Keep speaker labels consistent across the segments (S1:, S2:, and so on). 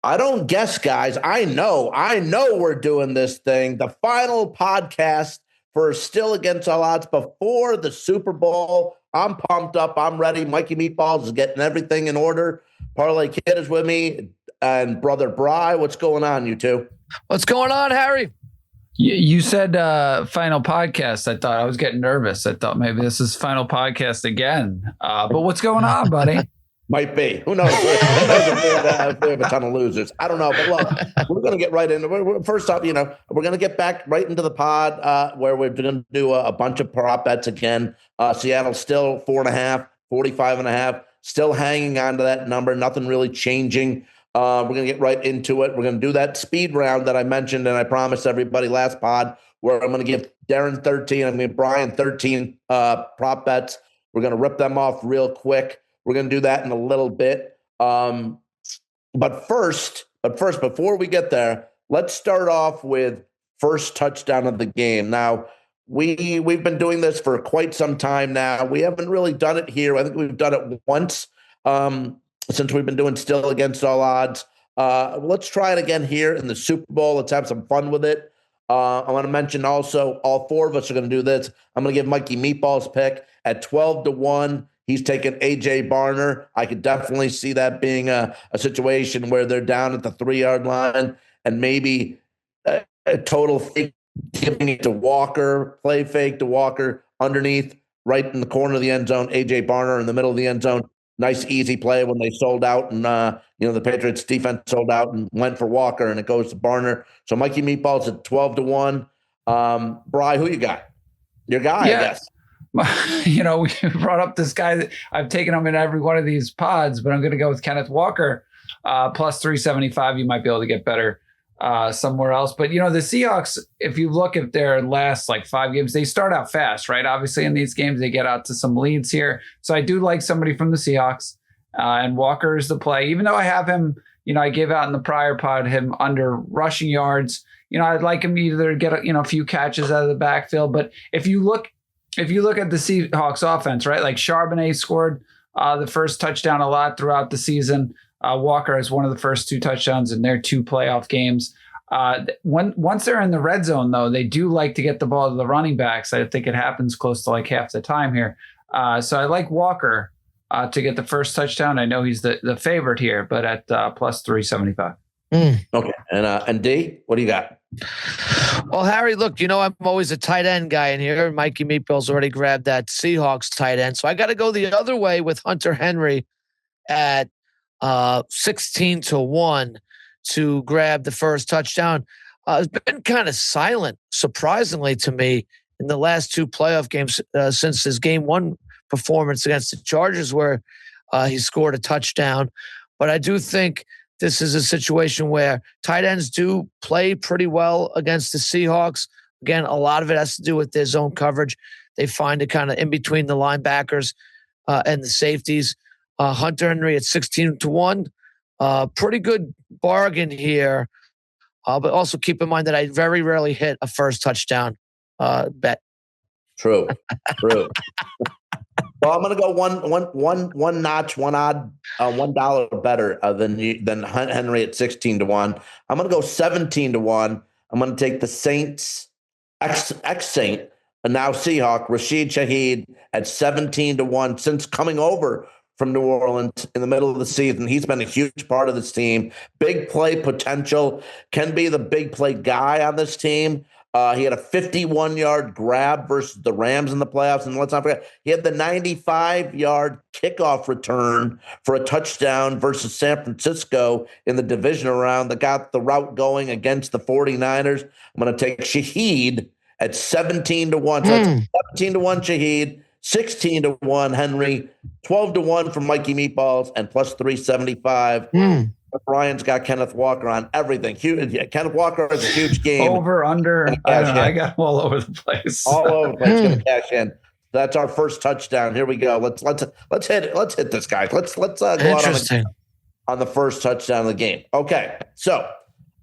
S1: I don't guess, guys. I know we're doing this thing. The final podcast for Still Against All Odds before the Super Bowl. I'm pumped up. I'm ready. Mikey Meatballs is getting everything in order. Parlay Kid is with me, and Brother Bri. What's going on, you two?
S2: What's going on, Harry?
S3: You said final podcast. I thought I was getting nervous. I thought maybe this is final podcast again. But what's going on, buddy?
S1: Might be. Who knows? Who knows if we have a ton of losers? I don't know. But look, we're going to get right into it. First off, we're going to get back right into the pod where we're going to do a bunch of prop bets again. Seattle still 4.5, 45.5, still hanging on to that number. Nothing really changing. We're going to get right into it. We're going to do that speed round that I mentioned, and I promised everybody last pod, where I'm going to give Darren 13, I'm going to give Brian 13 prop bets. We're going to rip them off real quick. We're going to do that in a little bit. But first, before we get there, let's start off with first touchdown of the game. Now, we've been doing this for quite some time now. We haven't really done it here. I think we've done it once. Since we've been doing Still Against All Odds. Let's try it again here in the Super Bowl. Let's have some fun with it. I want to mention also, all four of us are going to do this. I'm going to give Mikey Meatball's pick at 12-1. He's taking A.J. Barner. I could definitely see that being a situation where they're down at the 3-yard line and maybe a total fake, giving it to Walker, play fake to Walker underneath, right in the corner of the end zone, A.J. Barner in the middle of the end zone. Nice, easy play when they sold out and, the Patriots defense sold out and went for Walker, and it goes to Barner. So Mikey Meatballs at 12-1. Bri, who you got? Your guy,
S3: Yeah.
S1: I guess.
S3: We brought up this guy that I've taken him in every one of these pods, but I'm going to go with Kenneth Walker, plus 375. You might be able to get better somewhere else. But, the Seahawks, if you look at their last 5 games, they start out fast, right? Obviously in these games, they get out to some leads here. So I do like somebody from the Seahawks, and Walker is the play. Even though I have him, I gave out in the prior pod him under rushing yards. I'd like him either to get a few catches out of the backfield. But if you look at the Seahawks offense, right, like Charbonnet scored the first touchdown a lot throughout the season. Walker has one of the first 2 touchdowns in their 2 playoff games. Once they're in the red zone, though, they do like to get the ball to the running backs. I think it happens close to half the time here. So I like Walker to get the first touchdown. I know he's the favorite here, but at plus 375.
S1: Okay. And D, what do you got?
S2: Well, Harry, look, I'm always a tight end guy in here. Mikey Meatballs already grabbed that Seahawks tight end. So I got to go the other way with Hunter Henry at 16-1 to grab the first touchdown. It's been kind of silent, surprisingly to me, in the last 2 playoff games since his game 1 performance against the Chargers, where he scored a touchdown. But I do think this is a situation where tight ends do play pretty well against the Seahawks. Again, a lot of it has to do with their zone coverage. They find it kind of in between the linebackers and the safeties. Hunter Henry at 16-1. Pretty good bargain here. But also keep in mind that I very rarely hit a first touchdown bet.
S1: True. Well, I'm going to go one notch, one odd, $1 better than Henry at 16-1. I'm going to go 17-1. I'm going to take the Saints ex-Saint and now Seahawk Rashid Shaheed at 17-1. Since coming over from New Orleans in the middle of the season, he's been a huge part of this team. Big play potential, can be the big play guy on this team. He had a 51-yard grab versus the Rams in the playoffs. And let's not forget, he had the 95-yard kickoff return for a touchdown versus San Francisco in the divisional round that got the route going against the 49ers. I'm going to take Shaheed at 17-1. So that's 17-1 Shaheed, 16-1 Henry, 12-1 from Mikey Meatballs, and plus 375. Brian's got Kenneth Walker on everything. Kenneth Walker has a huge game.
S3: Over, under. I got him all over the place.
S1: All over the place. Going to cash in. That's our first touchdown. Here we go. Let's hit it. Let's hit this, guys. Let's go out on the first touchdown of the game. Okay. So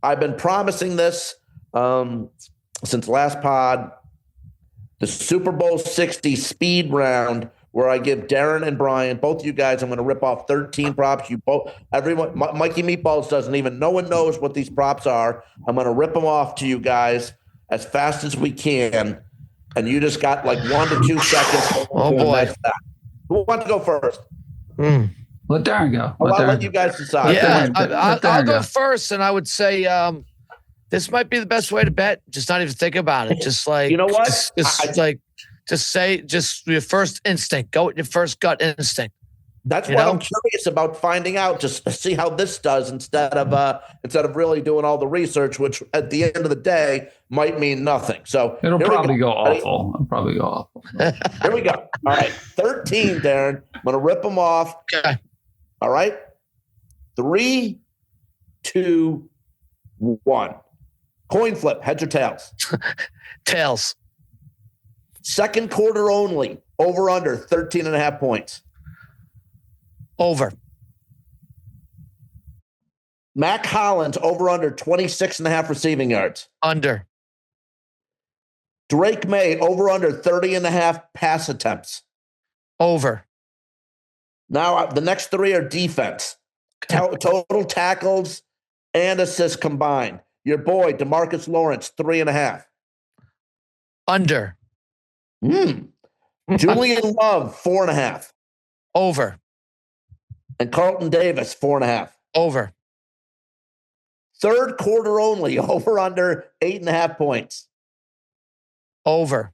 S1: I've been promising this since last pod. The Super Bowl 60 speed round where I give Darren and Brian, both of you guys, I'm going to rip off 13 props. You both, everyone, Mikey Meatballs doesn't even, no one knows what these props are. I'm going to rip them off to you guys as fast as we can. And you just got like 1 to 2 seconds.
S2: Oh, boy.
S1: Who wants to go first?
S3: Let Darren go.
S1: I'll let you guys decide.
S2: Yeah, I'll go first, and I would say this might be the best way to bet. Just not even think about it. Just like,
S1: you know what?
S2: Just your first instinct. Go with your first gut instinct.
S1: That's what I'm curious about finding out. Just see how this does instead of really doing all the research, which at the end of the day might mean nothing. So
S3: it'll probably go awful. It'll probably go awful.
S1: Here we go. All right, 13, Darren. I'm gonna rip them off.
S2: Okay.
S1: All right. 3, 2, 1. Coin flip, heads or tails?
S2: Tails.
S1: Second quarter only, over under 13.5 points.
S2: Over.
S1: Mac Hollins, over under 26.5 receiving yards.
S2: Under.
S1: Drake May, over under 30.5 pass attempts.
S2: Over.
S1: Now, the next 3 are defense. Total tackles and assists combined. Your boy, DeMarcus Lawrence, 3.5.
S2: Under.
S1: Julian Love, 4.5.
S2: Over.
S1: And Carlton Davis, 4.5.
S2: Over.
S1: Third quarter only, over under 8.5 points.
S2: Over.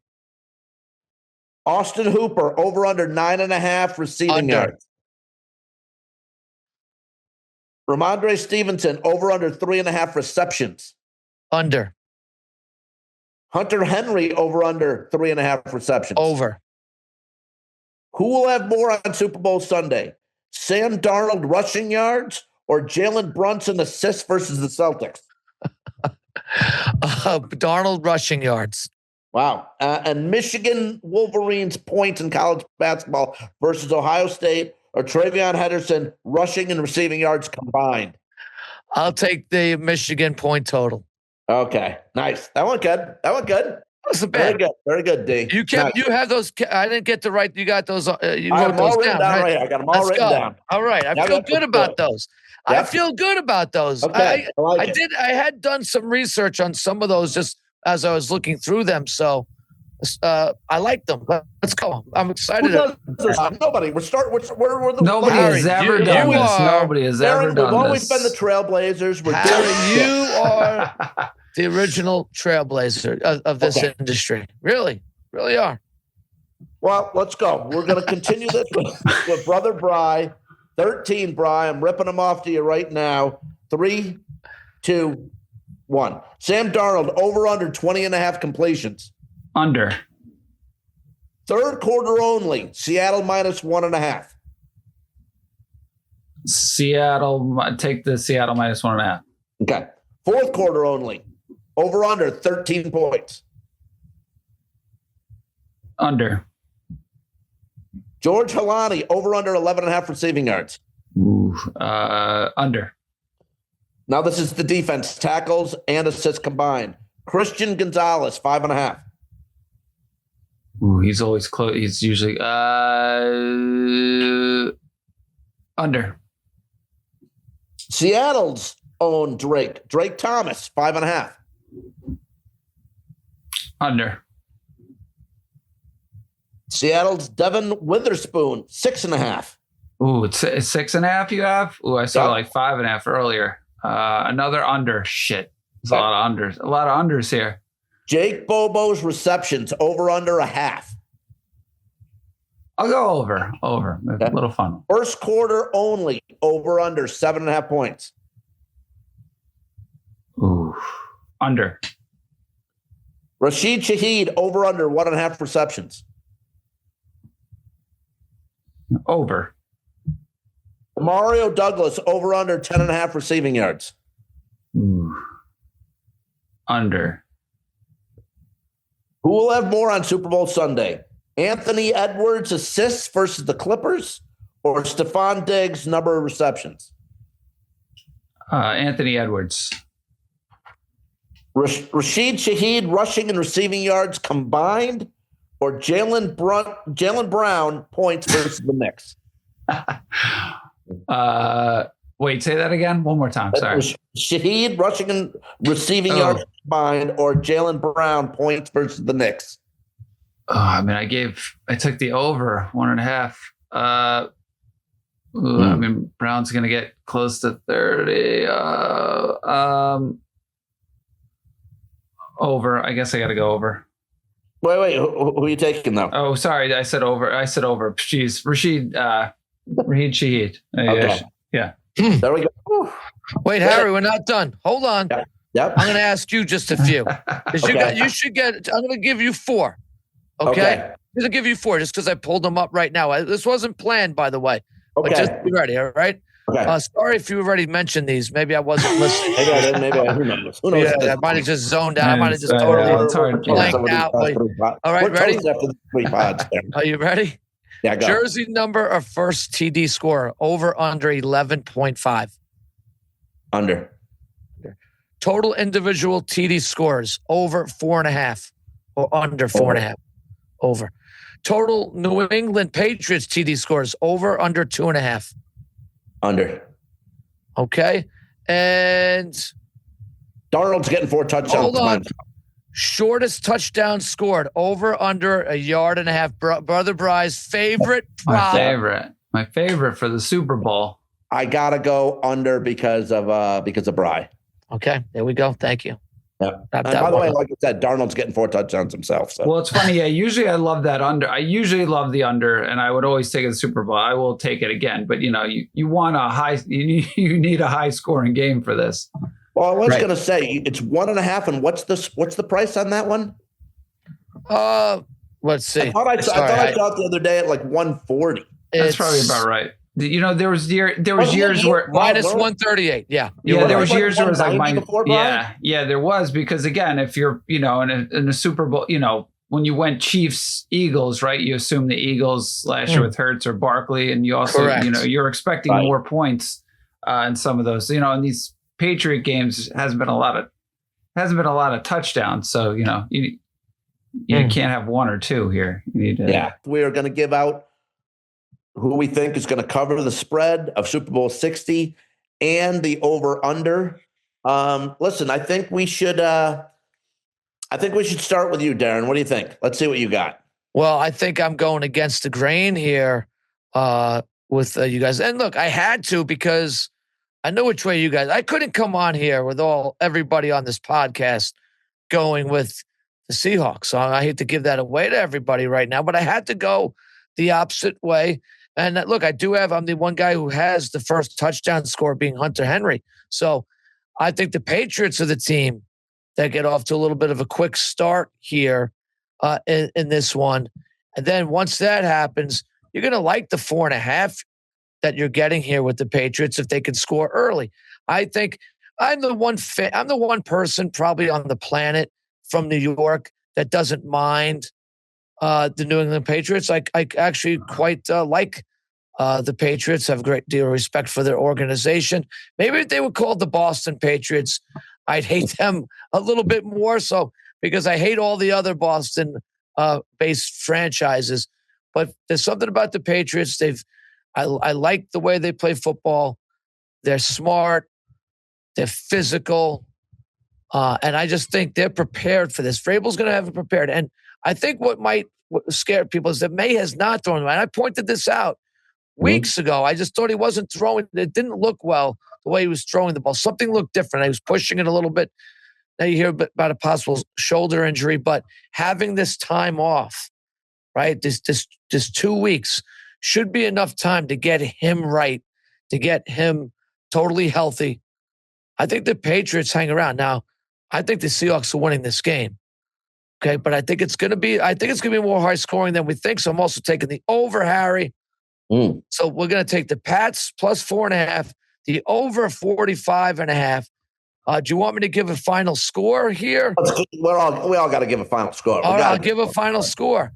S1: Austin Hooper, over under 9.5 receiving yards. Ramondre Stevenson, over under 3.5 receptions.
S2: Under.
S1: Hunter Henry, over under 3.5 receptions.
S2: Over.
S1: Who will have more on Super Bowl Sunday? Sam Darnold rushing yards or Jalen Brunson assists versus the Celtics?
S2: Darnold rushing yards.
S1: Wow. And Michigan Wolverines points in college basketball versus Ohio State or Travion Henderson rushing and receiving yards combined?
S2: I'll take the Michigan point total.
S1: Okay. Nice. That went good.
S2: That's a bad.
S1: Very good, D.
S2: You have those. I didn't get the right. You got those. You
S1: I
S2: wrote those down, right?
S1: I got them all written down.
S2: All right. I feel good about those.
S1: Yep.
S2: I feel good about those.
S1: Okay.
S2: I had done some research on some of those just as I was looking through them. So I like them. Let's go. I'm excited.
S1: Nobody. We're the
S3: Nobody has ever done this. Nobody has ever done this.
S1: We've always been the Trailblazers.
S2: You are the original trailblazer of this industry. Really are.
S1: Well, let's go. We're going to continue this with Brother Bri. 13, Bri. I'm ripping them off to you right now. 3, 2, 1. Sam Darnold, over under 20.5 completions.
S3: Under.
S1: Third quarter only. Seattle minus 1.5.
S3: Seattle. Take the Seattle minus 1.5.
S1: Okay. Fourth quarter only. Over under 13 points.
S3: Under.
S1: George Halani, over under 11.5 receiving yards.
S3: Under.
S1: Now this is the defense. Tackles and assists combined. Christian Gonzalez, 5.5.
S3: He's always close. He's usually under.
S1: Seattle's own Drake Thomas, 5.5.
S3: Under.
S1: Seattle's Devin Witherspoon, 6.5.
S3: It's 6.5 you have? I saw like 5.5 earlier. Another under. Shit. There's a lot of unders. A lot of unders here.
S1: Jake Bobo's receptions, over under 0.5.
S3: I'll go over. A little fun.
S1: First quarter only, over under 7.5 points.
S3: Under.
S1: Rashid Shaheed, over under 1.5 receptions.
S3: Over.
S1: Mario Douglas, over under 10.5 receiving yards.
S3: Under.
S1: Who will have more on Super Bowl Sunday? Anthony Edwards assists versus the Clippers or Stephon Diggs number of receptions?
S3: Anthony Edwards.
S1: Rashid Shaheed rushing and receiving yards combined or Jalen Brown points versus the Knicks?
S3: Wait, say that again. One more time. Sorry.
S1: Shaheed rushing and receiving yards combined, or Jalen Brown points versus the Knicks?
S3: I mean, I took the over 1.5. I mean, Brown's going to get close to 30. Over. I guess I got to go over.
S1: Wait. Who are you taking though?
S3: Oh, sorry. I said over. Jeez. Rashid Shaheed.
S1: Okay.
S3: Yeah.
S1: There we go.
S2: Wait, Harry, we're not done. Hold on.
S1: Yep.
S2: I'm going to ask you just a few. You should get. I'm going to give you 4. Okay. I'm going to give you 4 just because I pulled them up right now. This wasn't planned, by the way.
S1: Okay.
S2: But just be ready. All right.
S1: Okay.
S2: Sorry if you already mentioned these. Maybe I wasn't listening.
S1: Maybe I didn't. Who knows? Who knows?
S2: Yeah, I might have just zoned out. I might have just totally blanked out. All right, ready?
S1: After the 3 pods there.
S2: Are you ready?
S1: Yeah, go.
S2: Jersey number of first TD scorer over under 11.5.
S1: Under.
S2: Total individual TD scores over 4.5 or under 4.5. Over. Total New England Patriots TD scores over under 2.5.
S1: Under.
S2: Okay. And
S1: Darnold's getting 4 touchdowns.
S2: hold on. Shortest touchdown scored over under 1.5 yards. Brother Bri's favorite prop.
S3: My favorite for the Super Bowl.
S1: I gotta go under because of Bri.
S2: Okay, there we go. Thank you.
S1: Yeah. And by the way, like I said, Darnold's getting 4 touchdowns himself. So.
S3: Well, it's funny. Yeah, usually I love that under. I usually love the under, and I would always take it to the Super Bowl. I will take it again, but you want a high. You need a high scoring game for this.
S1: Well, I was going to say it's 1.5, and what's the price on that one?
S2: Let's see.
S1: I thought I saw it the other day at like 140.
S3: That's probably about right. There was years where
S2: minus 138. Yeah.
S3: There was years where it was like minus.
S1: Before,
S3: yeah, there was, because again, if you're in a Super Bowl, when you went Chiefs Eagles, right? You assume the Eagles last year with Hurts or Barkley, and you also you're expecting more points in some of those. In these Patriot games hasn't been a lot of touchdowns, so you can't have 1 or 2 here. You need to,
S1: we are going to give out who we think is going to cover the spread of Super Bowl 60 and the over under. Listen, I think we should start with you, Darren. What do you think? Let's see what you got.
S2: Well, I think I'm going against the grain here with you guys. And look, I had to, because I know which way you guys. I couldn't come on here with everybody on this podcast going with the Seahawks. So I hate to give that away to everybody right now, but I had to go the opposite way. And look, I'm the one guy who has the first touchdown score being Hunter Henry. So I think the Patriots are the team that get off to a little bit of a quick start here in this one. And then once that happens, you're going to like the 4.5 that you're getting here with the Patriots if they can score early. I think I'm the one person probably on the planet from New York that doesn't mind the New England Patriots. I actually quite like the Patriots. Have a great deal of respect for their organization. Maybe if they were called the Boston Patriots, I'd hate them a little bit more so, because I hate all the other Boston based franchises. But there's something about the Patriots. I like the way they play football. They're smart. They're physical. And I just think they're prepared for this. Vrabel's going to have it prepared. And I think what might scare people is that May has not thrown. And I pointed this out weeks ago. I just thought he wasn't throwing. It didn't look well the way he was throwing the ball. Something looked different. He was pushing it a little bit. Now you hear about a possible shoulder injury, but having this time off, right? This 2 weeks should be enough time to get him right, to get him totally healthy. I think the Patriots hang around. Now, I think the Seahawks are winning this game. Okay, but I think it's going to be more high scoring than we think. So I'm also taking the over, Harry. So we're going to take the Pats plus 4.5, the over 45.5. Do you want me to give a final score here?
S1: We all got to give a final score.
S2: All right, I'll give a final score.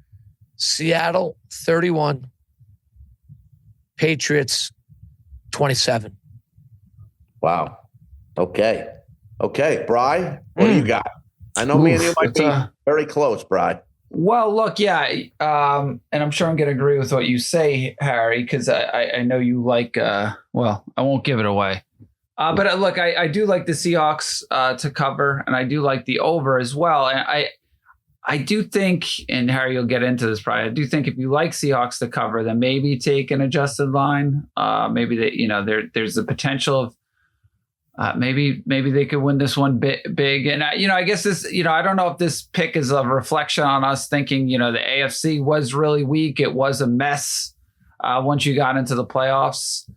S2: Seattle 31, Patriots 27.
S1: Wow. Okay. Bri, what do you got? I know me and you might be very close, Bri.
S3: Well, look, yeah, and I'm sure I'm going to agree with what you say, Harry, because I know you like. Well, I won't give it away, but look, I do like the Seahawks to cover, and I do like the over as well. And I do think, and Harry, you'll get into this probably. I do think if you like Seahawks to cover, then maybe take an adjusted line. Maybe that there's the potential of. Maybe they could win this one big. And, I guess this, I don't know if this pick is a reflection on us thinking, the AFC was really weak. It was a mess once you got into the playoffs.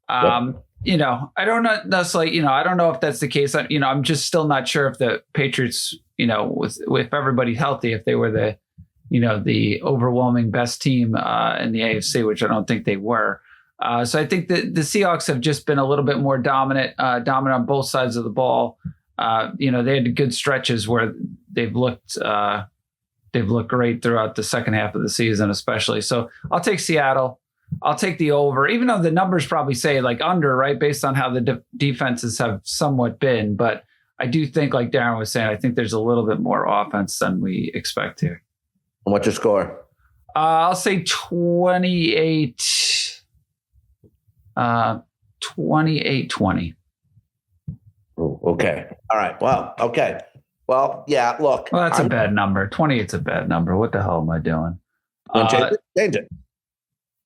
S3: I don't know necessarily, I don't know if that's the case. I'm just still not sure if the Patriots, with everybody healthy, if they were the overwhelming best team in the AFC, which I don't think they were. So I think that the Seahawks have just been a little bit more dominant on both sides of the ball. They had good stretches where they've looked great throughout the second half of the season, especially. So I'll take Seattle. I'll take the over, even though the numbers probably say like under, right, based on how the defenses have somewhat been. But I do think, like Darren was saying, I think there's a little bit more offense than we expect here.
S1: And what's your score?
S3: I'll say 28. 28-20.
S1: Okay. All right. Well, okay. Well, yeah, look.
S3: Well, that's a bad number. 28's a bad number. What the hell am I doing?
S1: Change it.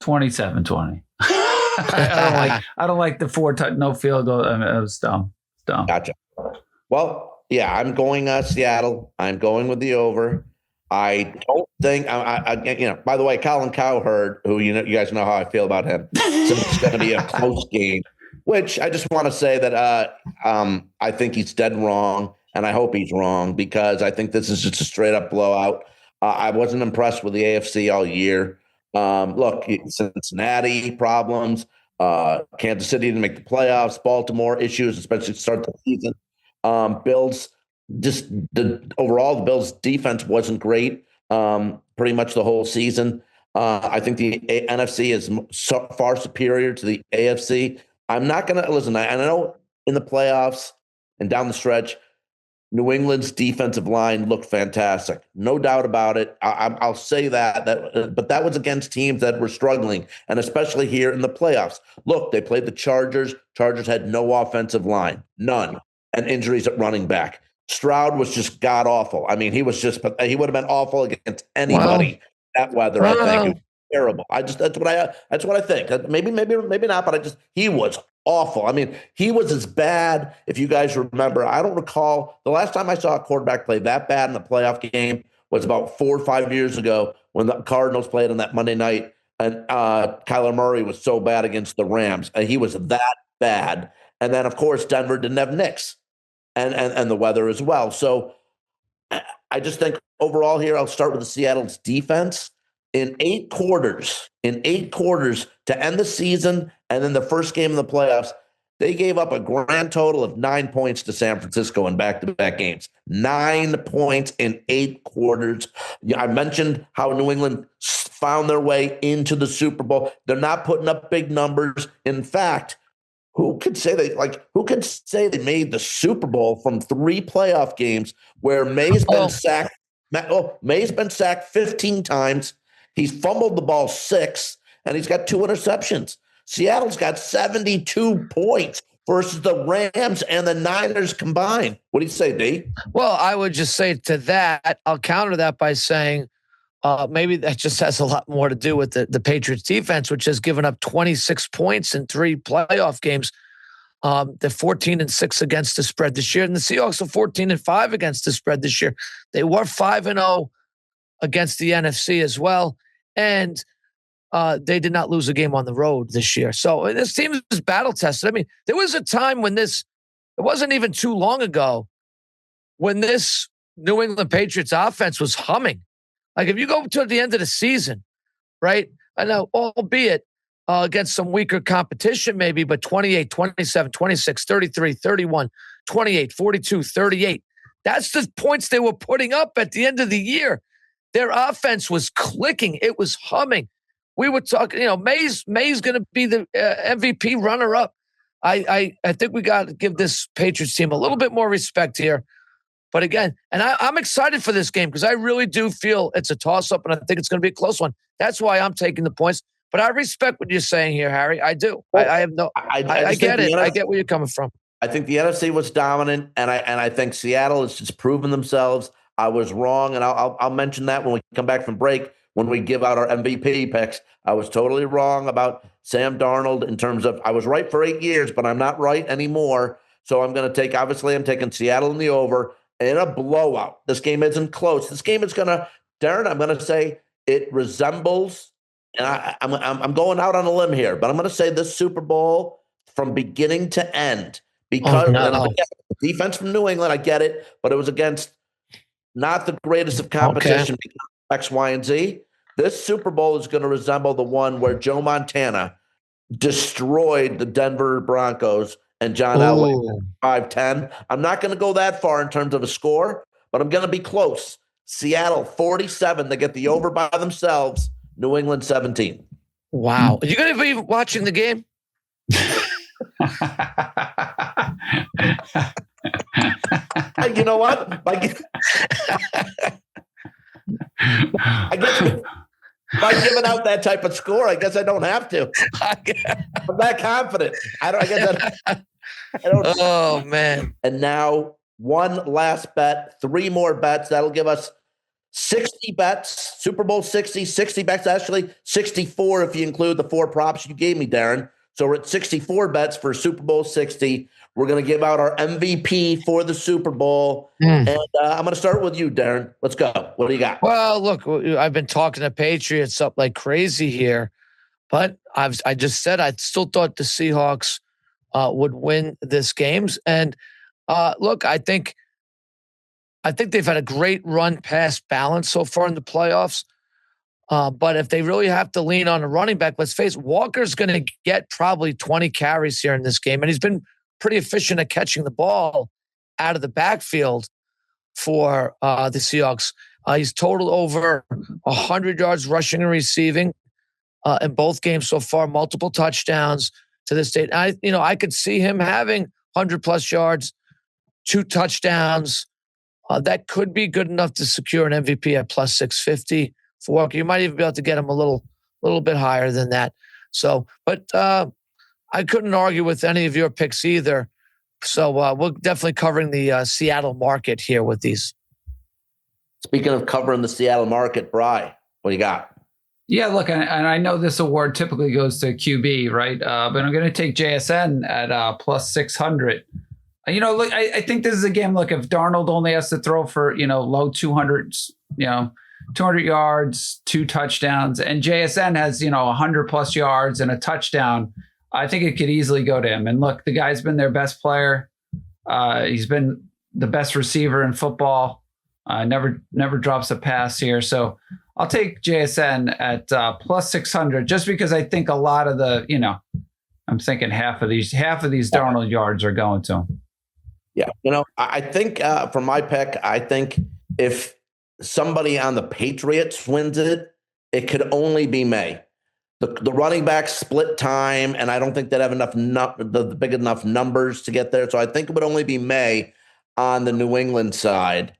S3: 27-20. I don't like the no field goal. I mean, it was dumb. It's dumb.
S1: Gotcha. Well, yeah, I'm going Seattle. I'm going with the over. I don't think by the way, Colin Cowherd, who you guys know how I feel about him, so it's going to be a close game, which I just want to say that I think he's dead wrong, and I hope he's wrong, because I think this is just a straight up blowout. I wasn't impressed with the AFC all year. Look, Cincinnati problems, Kansas City didn't make the playoffs, Baltimore issues, especially to start the season. Bills. Just the Bills defense wasn't great pretty much the whole season. I think the NFC is far superior to the AFC. I'm not going to listen. I know in the playoffs and down the stretch, New England's defensive line looked fantastic. No doubt about it. I'll say that, but that was against teams that were struggling, and especially here in the playoffs. Look, they played the Chargers. Chargers had no offensive line, none, and injuries at running back. Stroud was just god awful. I mean, he would have been awful against anybody. Wow. That weather, I think, it was terrible. That's what I think. Maybe not, but he was awful. I mean, he was as bad. If you guys remember, I don't recall the last time I saw a quarterback play that bad in the playoff game was about 4 or 5 years ago when the Cardinals played on that Monday night, and Kyler Murray was so bad against the Rams, and he was that bad. And then, of course, Denver didn't have Knicks. And the weather as well. So I just think overall here, I'll start with the Seattle's defense. In 8 quarters to end the season and then the first game of the playoffs, they gave up a grand total of 9 points to San Francisco in back-to-back games. 9 points in 8 quarters. I mentioned how New England found their way into the Super Bowl. They're not putting up big numbers. In fact, who could say they made the Super Bowl from 3 playoff games where May's been sacked? May's been sacked 15 times. He's fumbled the ball 6, and he's got 2 interceptions. Seattle's got 72 points versus the Rams and the Niners combined. What do you say, D?
S2: Well, I would just say to that, I'll counter that by saying maybe that just has a lot more to do with the Patriots defense, which has given up 26 points in 3 playoff games. They're 14-6 against the spread this year, and the Seahawks are 14-5 against the spread this year. They were 5-0 against the NFC as well, and they did not lose a game on the road this year. So this team is battle tested. I mean, there was a time when it wasn't even too long ago when this New England Patriots offense was humming. Like if you go to the end of the season, right? I know, albeit against some weaker competition maybe, but 28, 27, 26, 33, 31, 28, 42, 38. That's the points they were putting up at the end of the year. Their offense was clicking. It was humming. We were talking, May's going to be the MVP runner-up. I think we got to give this Patriots team a little bit more respect here. But again, and I'm excited for this game because I really do feel it's a toss-up, and I think it's going to be a close one. That's why I'm taking the points. But I respect what you're saying here, Harry. I do.
S1: Well,
S2: I have no. I get it. I get where you're coming from.
S1: I think the NFC was dominant, and I think Seattle has just proven themselves. I was wrong, and I'll mention that when we come back from break, when we give out our MVP picks. I was totally wrong about Sam Darnold in terms of I was right for 8 years, but I'm not right anymore. So I'm going to take, obviously, I'm taking Seattle in the over in a blowout. This game isn't close. This game is going to, Darren, I'm going to say it resembles, and I'm going out on a limb here, but I'm going to say this Super Bowl from beginning to end because defense from New England, I get it, but it was against not the greatest of competition because of X, Y, and Z. This Super Bowl is going to resemble the one where Joe Montana destroyed the Denver Broncos and John Elway 5-10. I'm not going to go that far in terms of a score, but I'm going to be close. Seattle 47. They get the over by themselves. New England 17.
S2: Wow. Are you going to be watching the game?
S1: You know what? I guess by giving out that type of score, I guess I don't have to. I'm that confident. I don't.
S2: Oh, man.
S1: And now one last bet, 3 more bets. That'll give us 60 bets, Super Bowl 60 bets, actually 64 if you include the 4 props you gave me, Darren. So we're at 64 bets for Super Bowl 60. We're going to give out our MVP for the Super Bowl. And I'm going to start with you, Darren. Let's go. What do you got?
S2: Well, look, I've been talking to Patriots up like crazy here, but I just said I still thought the Seahawks would win this games. And look, I think they've had a great run pass balance so far in the playoffs. But if they really have to lean on a running back, let's face it, Walker's going to get probably 20 carries here in this game. And he's been pretty efficient at catching the ball out of the backfield for the Seahawks. He's totaled over 100 yards rushing and receiving in both games so far, multiple touchdowns to this date. I could see him having 100-plus yards, 2 touchdowns. That could be good enough to secure an MVP at plus 650 for Walker. You might even be able to get him a little bit higher than that. So, but I couldn't argue with any of your picks either. So we're definitely covering the Seattle market here with these.
S1: Speaking of covering the Seattle market, Bri, what do you got?
S3: Yeah, look, and I know this award typically goes to QB, right? But I'm going to take JSN at plus 600. Look, I think this is a game. Look, if Darnold only has to throw for, low 200s, 200 yards, 2 touchdowns, and JSN has, 100 plus yards and a touchdown, I think it could easily go to him. And look, the guy's been their best player. He's been the best receiver in football. Never drops a pass here. So I'll take JSN at plus 600 just because I think a lot of the, I'm thinking half of these Darnold yards are going to him.
S1: Yeah. I think for my pick, I think if somebody on the Patriots wins it, it could only be May. The running backs split time, and I don't think they'd have the big enough numbers to get there. So I think it would only be May on the New England side,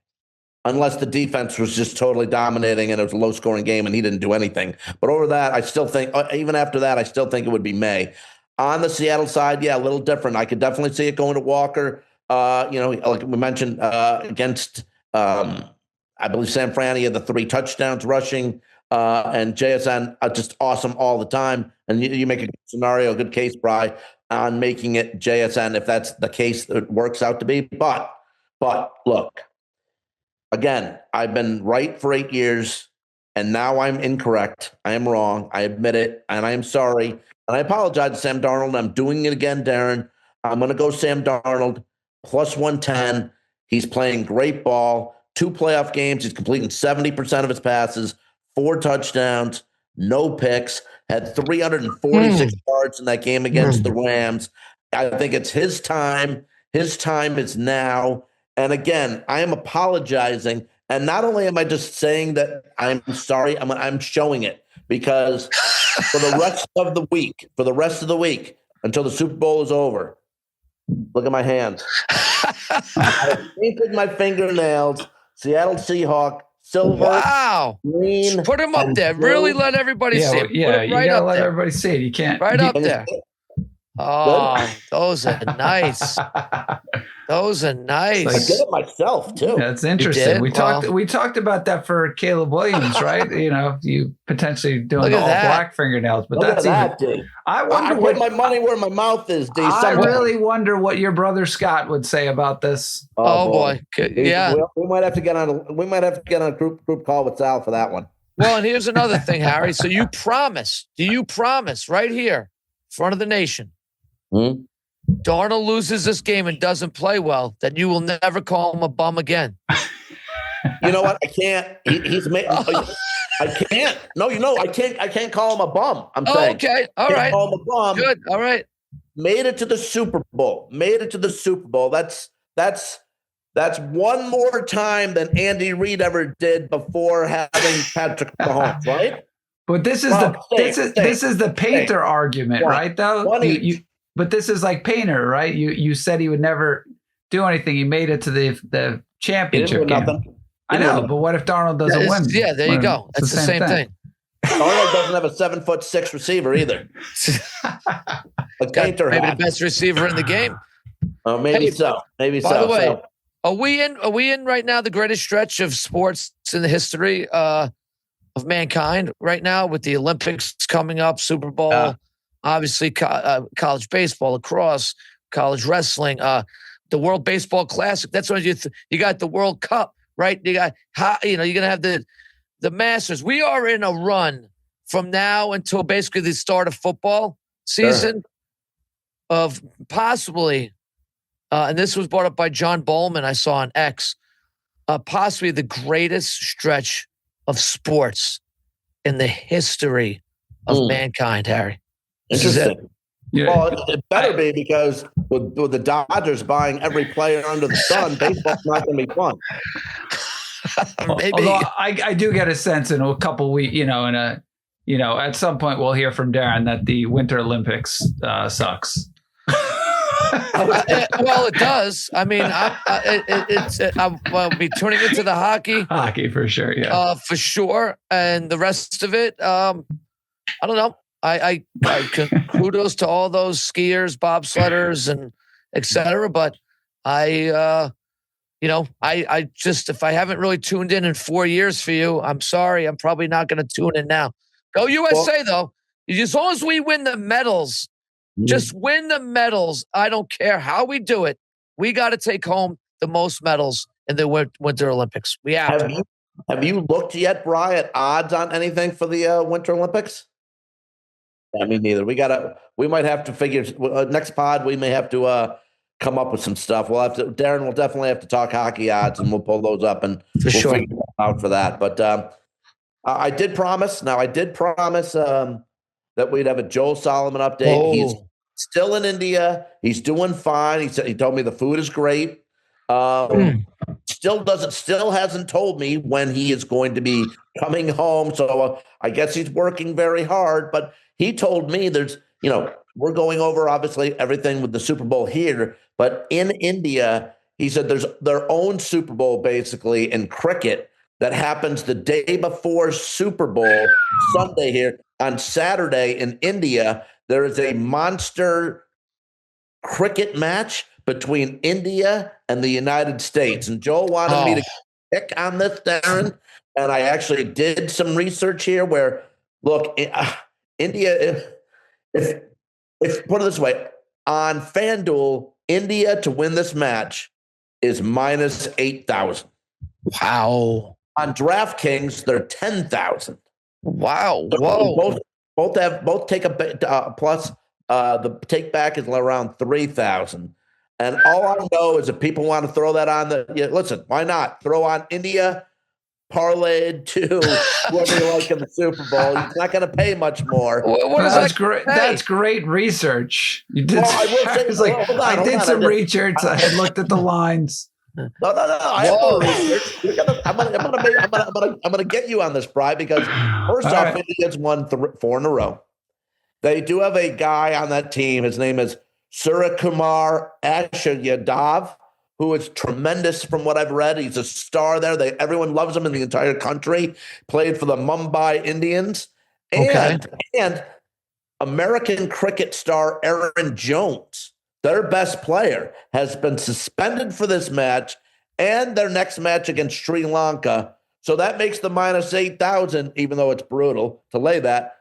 S1: unless the defense was just totally dominating and it was a low-scoring game and he didn't do anything. But over that, I still think, even after that, I still think it would be May. On the Seattle side, yeah, a little different. I could definitely see it going to Walker. Like we mentioned, against, I believe, San Fran, he had the 3 touchdowns rushing. And JSN are just awesome all the time. And you make a good scenario, a good case, Bri, on making it JSN if that's the case it works out to be. But look, again, I've been right for 8 years, and now I'm incorrect. I am wrong. I admit it, and I am sorry. And I apologize to Sam Darnold. I'm doing it again, Darren. I'm going to go Sam Darnold plus 110. He's playing great ball. 2 playoff games. He's completing 70% of his passes. 4 touchdowns, no picks, had 346 yards in that game against the Rams. I think it's his time. His time is now. And again, I am apologizing. And not only am I just saying that I'm sorry, I'm showing it because for the rest of the week, until the Super Bowl is over, Look at my hands. I painted my fingernails. Seattle Seahawks, silver,
S2: Wow.
S1: green.
S2: Put him up
S1: and
S2: there.
S1: blue.
S2: Really let everybody see it. Put
S3: Yeah.
S2: him
S3: You
S2: right
S3: gotta
S2: up
S3: let
S2: there.
S3: everybody see it. You can't.
S2: Right up
S1: And
S2: there. Oh, those are nice. Those are
S1: I
S2: nice.
S1: did it myself too.
S3: That's interesting.
S2: did?
S3: We talked about that for Caleb Williams, right? You potentially doing
S2: Look
S3: the
S2: at
S3: all
S2: that.
S3: black fingernails, but
S1: Look
S3: that's
S1: at that,
S3: even.
S1: D.
S3: I wonder
S1: I
S3: what
S1: put my money where my mouth is, D.
S3: I
S1: Somewhere.
S3: really wonder what your brother Scott would say about this.
S2: Oh boy. Yeah.
S1: We might have to get on. We might have to get on a group call with Sal for that one.
S2: Well, and here's another thing, Harry. So you promise? Do you promise right here, in front of the nation?
S1: Hmm?
S2: Darnold loses this game and doesn't play well, then you will never call him a bum again.
S1: You know what? I can't. He's made. I can't. No, I can't. I can't call him a bum. I'm saying.
S2: Okay. All
S1: Can't
S2: right.
S1: Call him a bum.
S2: Good. All right.
S1: Made it to the Super Bowl. That's one more time than Andy Reid ever did before having Patrick Mahomes, right?
S3: But this is this is the Painter argument, right? Though but this is like Painter, right? You said he would never do anything. He made it to the championship game.
S1: Nothing.
S3: I know, but what if Darnold doesn't win?
S2: Yeah, there you go. It's the same thing.
S1: Darnold doesn't have a 7'6" receiver either. Like Painter
S2: maybe
S1: had.
S2: the best receiver in the game.
S1: Oh, maybe so. Maybe so.
S2: By the way, are we in right now the greatest stretch of sports in the history of mankind right now with the Olympics coming up, Super Bowl, obviously college baseball, lacrosse, college wrestling, the World Baseball Classic. That's what you got the World Cup, right? You got you're gonna have the Masters. We are in a run from now until basically the start of football season of possibly. And this was brought up by John Bowman, I saw on X, possibly the greatest stretch of sports in the history of mankind, Harry.
S1: Interesting.
S3: Yeah.
S1: Well, it better be because with the Dodgers buying every player under the sun, baseball's not going to be fun.
S2: Maybe.
S3: Although I do get a sense in a couple weeks, at some point we'll hear from Darren that the Winter Olympics sucks.
S2: Well, it does. I mean, I'll be tuning into the hockey.
S3: Hockey for sure, yeah.
S2: For sure, and the rest of it, I don't know. I kudos to all those skiers, bobsledders, and etc. But I just if I haven't really tuned in 4 years for you, I'm sorry. I'm probably not going to tune in now. Go USA though. As long as we win the medals. Just win the medals. I don't care how we do it. We got to take home the most medals in the Winter Olympics. We have to.
S1: Have you looked yet, Bri, at odds on anything for the Winter Olympics? I mean, neither. We might have to figure next pod. We may have to come up with some stuff. Darren will definitely have to talk hockey odds, and we'll pull those up and we'll figure it out for that. But I did promise that we'd have a Joel Solomon update.
S2: Oh.
S1: He's still in India. He's doing fine. He told me the food is great. Still hasn't told me when he is going to be coming home. So I guess he's working very hard. But he told me we're going over obviously everything with the Super Bowl here, but in India, he said there's their own Super Bowl basically in cricket that happens the day before Super Bowl Sunday here. On Saturday in India, there is a monster cricket match between India and the United States. And Joel wanted me to pick on this, Darren. And I actually did some research here where, look, India, if put it this way, on FanDuel, India to win this match is minus 8,000.
S2: Wow.
S1: On DraftKings, they're 10,000.
S2: Wow. Whoa.
S1: Both take a plus. The take back is around 3,000. And all I know is if people want to throw that on listen, why not throw on India parlayed to whoever you like in the Super Bowl? You're not going to pay much more.
S3: That's great. That's great research. You did. I did some research. I had looked at the lines.
S1: No. I have no research. I'm gonna get you on this, Bri, because first off, India's won 4 in a row. They do have a guy on that team. His name is Surya Kumar Asher Yadav, who is tremendous from what I've read. He's a star there. Everyone loves him in the entire country. Played for the Mumbai Indians. And American cricket star Aaron Jones, their best player, has been suspended for this match and their next match against Sri Lanka. So that makes the minus 8,000, even though it's brutal to lay that.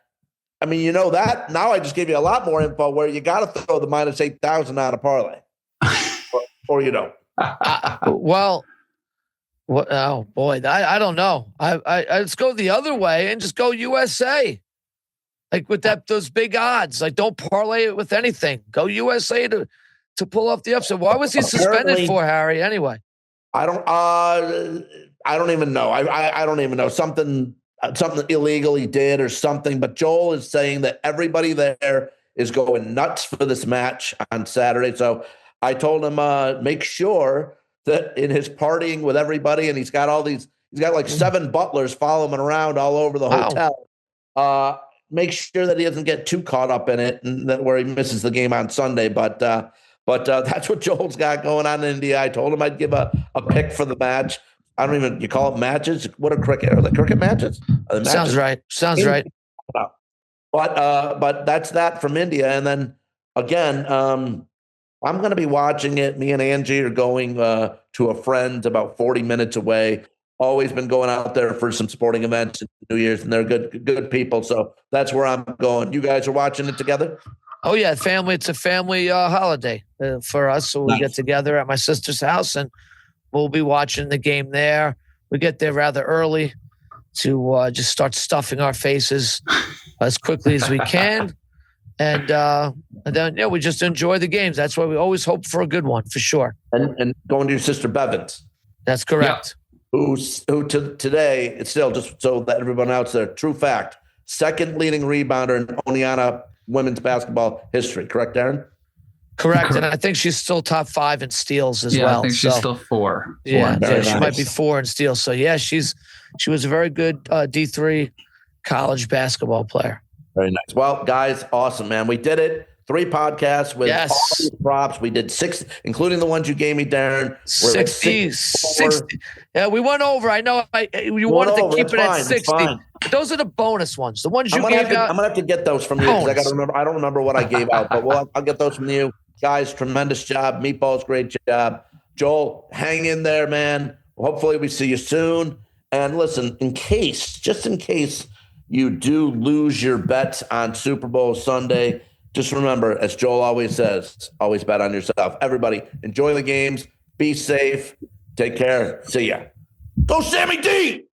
S1: I mean, you know that. Now I just gave you a lot more info where you got to throw the minus 8,000 out of parlay. or you don't.
S2: Oh boy, I don't know. I let's go the other way and just go USA. Like with those big odds. Like don't parlay it with anything. Go USA to pull off the upset. Why was he suspended for, Harry? Anyway,
S1: I don't even know. I don't even know. Something illegal he did or something. But Joel is saying that everybody there is going nuts for this match on Saturday. So I told him make sure that in his partying with everybody, and he's got like 7 butlers following him around all over the hotel. Make sure that he doesn't get too caught up in it and that where he misses the game on Sunday. But that's what Joel's got going on in India. I told him I'd give a pick for the match. I don't even, you call it matches? What are the cricket matches?
S2: Sounds right. Right.
S1: But that's that from India. And then again, I'm going to be watching it. Me and Angie are going to a friend's about 40 minutes away. Always been going out there for some sporting events in New Year's, and they're good people. So that's where I'm going. You guys are watching it together?
S2: Oh yeah, family. It's a family holiday for us. So we get together at my sister's house, and we'll be watching the game there. We get there rather early to just start stuffing our faces as quickly as we can. And then, we just enjoy the games. That's why we always hope for a good one, for sure.
S1: And going to your sister Bevins.
S2: That's correct.
S1: Yeah. Who today, it's still just so that everyone else there, true fact, second leading rebounder in Oneonta women's basketball history. Correct, Darren?
S2: Correct. And I think she's still top 5 in steals as well.
S3: I think she's still 4.
S2: Yeah, she might be 4 in steals. So yeah, she was a very good D3 college basketball player.
S1: Very nice. Well, guys, awesome, man. We did it. 3 podcasts with all these props. We did 6, including the ones you gave me, Darren.
S2: 60. Yeah, we went over. I know you wanted to keep it at 60. Those are the bonus ones. The ones you gave out.
S1: I'm going to have to get those from you because I got to remember. I don't remember what I gave out, but I'll get those from you. Guys, tremendous job. Meatballs, great job. Joel, hang in there, man. Hopefully we see you soon. And listen, just in case you do lose your bets on Super Bowl Sunday, just remember, as Joel always says, always bet on yourself. Everybody, enjoy the games. Be safe. Take care. See ya. Go Sammy D!